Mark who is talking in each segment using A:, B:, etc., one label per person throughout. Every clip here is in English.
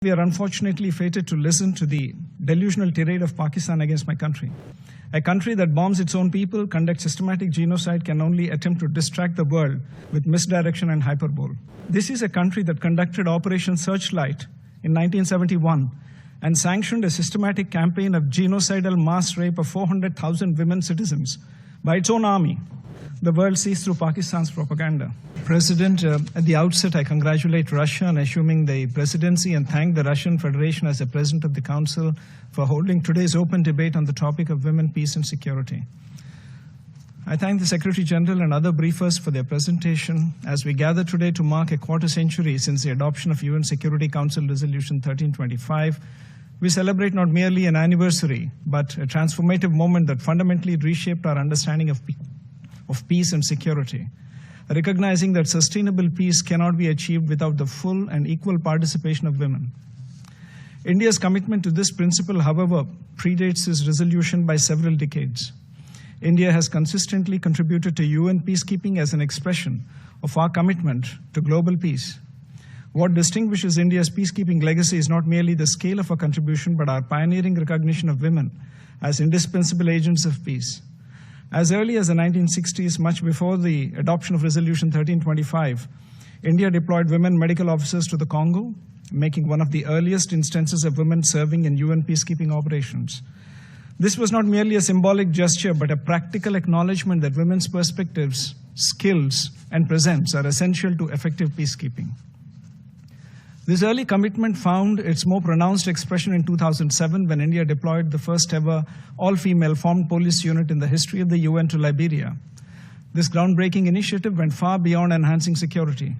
A: We are unfortunately fated to listen to the delusional tirade of Pakistan against my country. A country that bombs its own people, conducts systematic genocide, can only attempt to distract the world with misdirection and hyperbole. This is a country that conducted Operation Searchlight in 1971 and sanctioned a systematic campaign of genocidal mass rape of 400,000 women citizens by its own army. The world sees through Pakistan's propaganda. President, at the outset, I congratulate Russia on assuming the presidency and thank the Russian Federation as the President of the Council for holding today's open debate on the topic of women, peace and security. I thank the Secretary General and other briefers for their presentation as we gather today to mark a quarter century since the adoption of UN Security Council Resolution 1325. We celebrate not merely an anniversary, but a transformative moment that fundamentally reshaped our understanding of peace and security, recognizing that sustainable peace cannot be achieved without the full and equal participation of women. India's commitment to this principle, however, predates this resolution by several decades. India has consistently contributed to UN peacekeeping as an expression of our commitment to global peace. What distinguishes India's peacekeeping legacy is not merely the scale of our contribution, but our pioneering recognition of women as indispensable agents of peace. As early as the 1960s, much before the adoption of Resolution 1325, India deployed women medical officers to the Congo, making one of the earliest instances of women serving in UN peacekeeping operations. This was not merely a symbolic gesture, but a practical acknowledgement that women's perspectives, skills, and presence are essential to effective peacekeeping. This early commitment found its more pronounced expression in 2007 when India deployed the first ever all-female formed police unit in the history of the UN to Liberia. This groundbreaking initiative went far beyond enhancing security.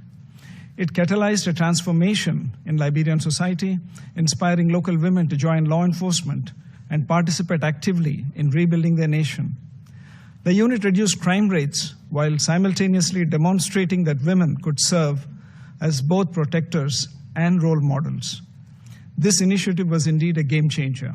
A: It catalyzed a transformation in Liberian society, inspiring local women to join law enforcement and participate actively in rebuilding their nation. The unit reduced crime rates while simultaneously demonstrating that women could serve as both protectors and role models. This initiative was indeed a game changer.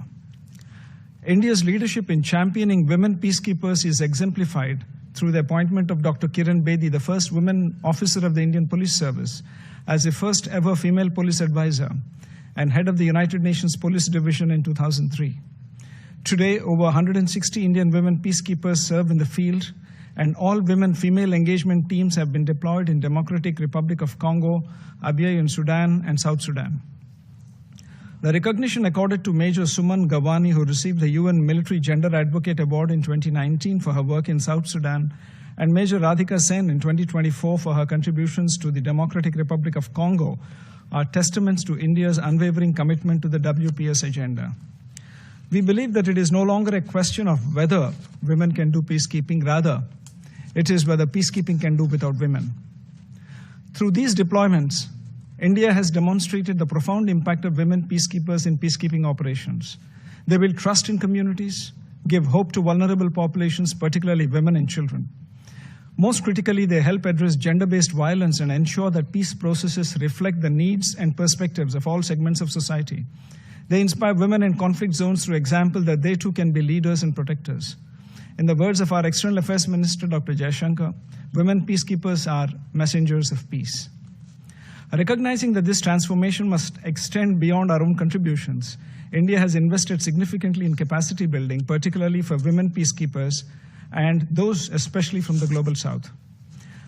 A: India's leadership in championing women peacekeepers is exemplified through the appointment of Dr. Kiran Bedi, the first woman officer of the Indian Police Service, as the first ever female police advisor and head of the United Nations Police Division in 2003. Today, over 160 Indian women peacekeepers serve in the field, and all women female engagement teams have been deployed in Democratic Republic of Congo, Abyei in Sudan, and South Sudan. The recognition accorded to Major Suman Gawani, who received the UN Military Gender Advocate Award in 2019 for her work in South Sudan, and Major Radhika Sen in 2024 for her contributions to the Democratic Republic of Congo, are testaments to India's unwavering commitment to the WPS agenda. We believe that it is no longer a question of whether women can do peacekeeping, rather, it is whether peacekeeping can do without women. Through these deployments, India has demonstrated the profound impact of women peacekeepers in peacekeeping operations. They build trust in communities, give hope to vulnerable populations, particularly women and children. Most critically, they help address gender-based violence and ensure that peace processes reflect the needs and perspectives of all segments of society. They inspire women in conflict zones through example that they too can be leaders and protectors. In the words of our External Affairs Minister, Dr. Jaishankar, women peacekeepers are messengers of peace. Recognizing that this transformation must extend beyond our own contributions, India has invested significantly in capacity building, particularly for women peacekeepers and those especially from the Global South.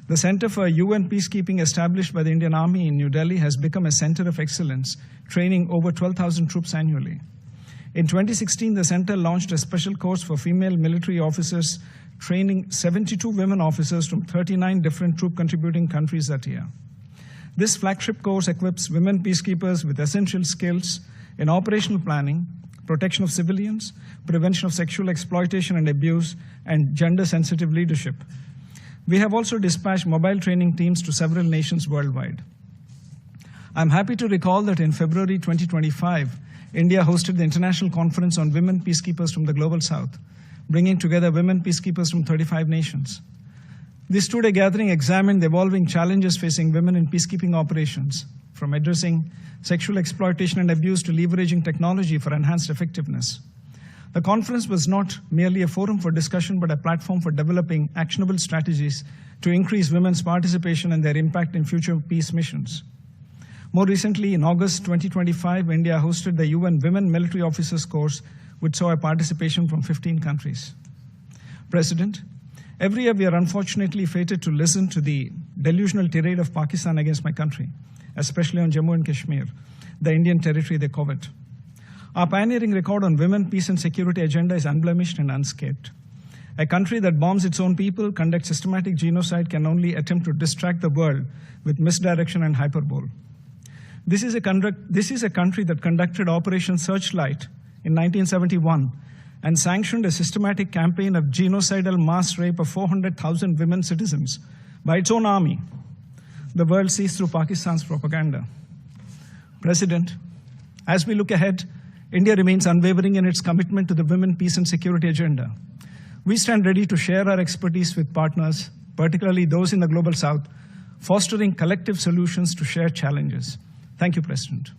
A: The Center for UN Peacekeeping, established by the Indian Army in New Delhi, has become a center of excellence, training over 12,000 troops annually. In 2016, the center launched a special course for female military officers, training 72 women officers from 39 different troop-contributing countries that year. This flagship course equips women peacekeepers with essential skills in operational planning, protection of civilians, prevention of sexual exploitation and abuse, and gender-sensitive leadership. We have also dispatched mobile training teams to several nations worldwide. I'm happy to recall that in February 2025, India hosted the International Conference on Women Peacekeepers from the Global South, bringing together women peacekeepers from 35 nations. This two-day gathering examined the evolving challenges facing women in peacekeeping operations, from addressing sexual exploitation and abuse to leveraging technology for enhanced effectiveness. The conference was not merely a forum for discussion, but a platform for developing actionable strategies to increase women's participation and their impact in future peace missions. More recently, in August 2025, India hosted the UN Women Military Officers Course, which saw a participation from 15 countries. President, every year we are unfortunately fated to listen to the delusional tirade of Pakistan against my country, especially on Jammu and Kashmir, the Indian territory they covet. Our pioneering record on women, peace and security agenda is unblemished and unscathed. A country that bombs its own people, conducts systematic genocide, can only attempt to distract the world with misdirection and hyperbole. This is a country that conducted Operation Searchlight in 1971 and sanctioned a systematic campaign of genocidal mass rape of 400,000 women citizens by its own army. The world sees through Pakistan's propaganda. President, as we look ahead, India remains unwavering in its commitment to the women, peace and security agenda. We stand ready to share our expertise with partners, particularly those in the Global South, fostering collective solutions to shared challenges. Thank you, President.